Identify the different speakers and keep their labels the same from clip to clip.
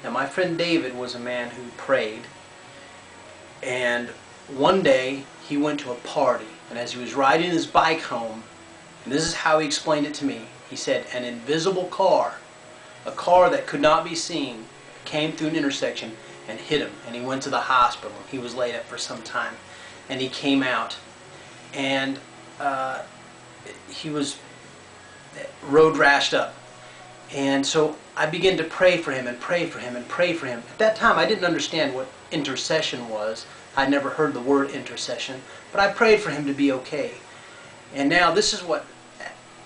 Speaker 1: Now, my friend David was a man who prayed, and one day he went to a party, and as he was riding his bike home, and this is how he explained it to me, he said, an invisible car, a car that could not be seen, came through an intersection and hit him, and he went to the hospital. He was laid up for some time, and he came out, and he was road rashed up. And so I began to pray for him and pray for him and pray for him. At that time I didn't understand what intercession was. I'd never heard the word intercession, but I prayed for him to be okay. And now this is what,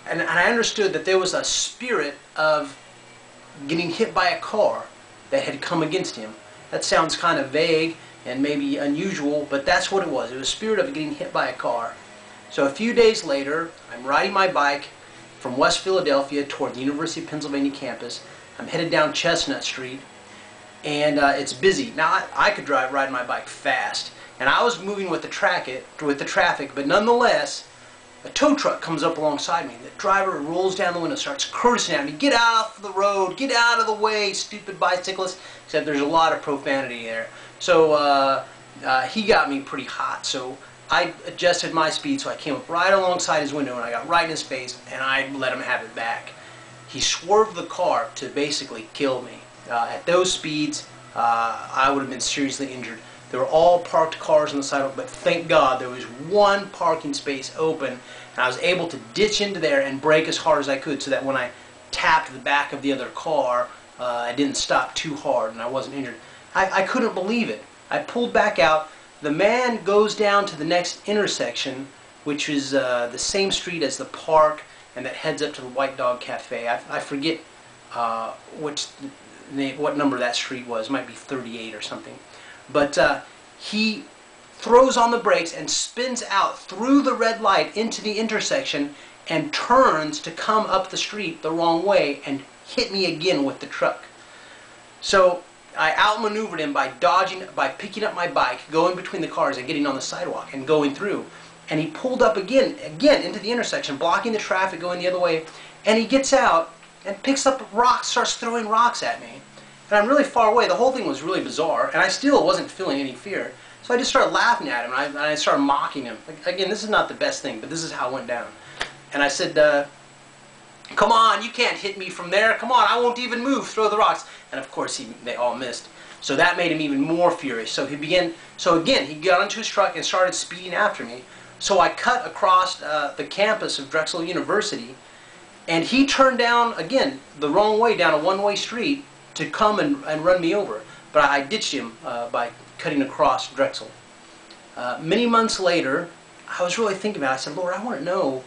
Speaker 1: and I understood that there was a spirit of getting hit by a car that had come against him. That sounds kind of vague and maybe unusual, but that's what it was. It was a spirit of getting hit by a car. So a few days later, I'm riding my bike from West Philadelphia toward the University of Pennsylvania campus. I'm headed down Chestnut Street, and it's busy. Now I could ride my bike fast, and I was moving with the traffic, but nonetheless, a tow truck comes up alongside me. The driver rolls down the window, starts cursing at me. Get off the road, get out of the way, stupid bicyclist. Except there's a lot of profanity there. So he got me pretty hot. So I adjusted my speed, so I came up right alongside his window, and I got right in his face, and I let him have it back. He swerved the car to basically kill me. At those speeds, I would have been seriously injured. There were all parked cars on the sidewalk, but thank God there was one parking space open, and I was able to ditch into there and brake as hard as I could so that when I tapped the back of the other car, I didn't stop too hard and I wasn't injured. I couldn't believe it. I pulled back out. The man goes down to the next intersection, which is the same street as the park and that heads up to the White Dog Cafe. I forget what number that street was. It might be 38 or something. But he throws on the brakes and spins out through the red light into the intersection and turns to come up the street the wrong way and hit me again with the truck. So I outmaneuvered him by picking up my bike, going between the cars and getting on the sidewalk and going through. And he pulled up again into the intersection, blocking the traffic going the other way. And he gets out and picks up rocks, starts throwing rocks at me. And I'm really far away. The whole thing was really bizarre, and I still wasn't feeling any fear. So I just started laughing at him, and I started mocking him. Again, this is not the best thing, but this is how it went down. And I said, come on, you can't hit me from there. Come on, I won't even move. Throw the rocks. And of course, they all missed. So that made him even more furious. So again, he got into his truck and started speeding after me. So I cut across the campus of Drexel University, and he turned down, again, the wrong way, down a one-way street, to come and run me over. But I ditched him by cutting across Drexel. Many months later, I was really thinking about it. I said, Lord, I want to know,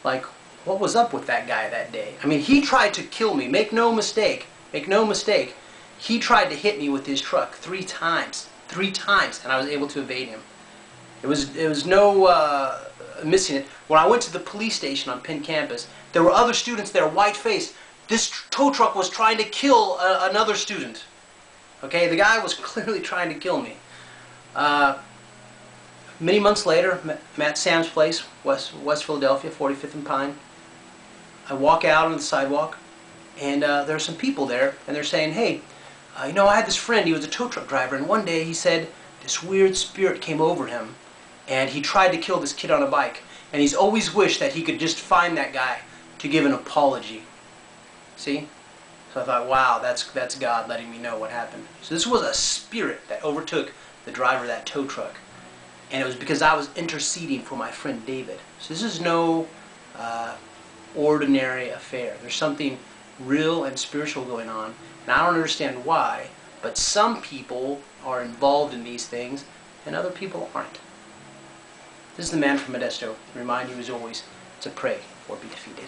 Speaker 1: like, what was up with that guy that day? I mean, he tried to kill me. Make no mistake. Make no mistake. He tried to hit me with his truck 3 times. 3 times, and I was able to evade him. It was no missing it. When I went to the police station on Penn campus, there were other students there, white-faced. This tow truck was trying to kill another student. Okay, the guy was clearly trying to kill me. Many months later, I'm at Sam's place, West Philadelphia, 45th and Pine. I walk out on the sidewalk, and there are some people there, and they're saying, hey, you know, I had this friend, he was a tow truck driver, and one day he said this weird spirit came over him, and he tried to kill this kid on a bike, and he's always wished that he could just find that guy to give an apology. See? So I thought, wow, that's God letting me know what happened. So this was a spirit that overtook the driver of that tow truck. And it was because I was interceding for my friend David. So this is no ordinary affair. There's something real and spiritual going on. And I don't understand why, but some people are involved in these things and other people aren't. This is the man from Modesto. I remind you as always to pray or be defeated.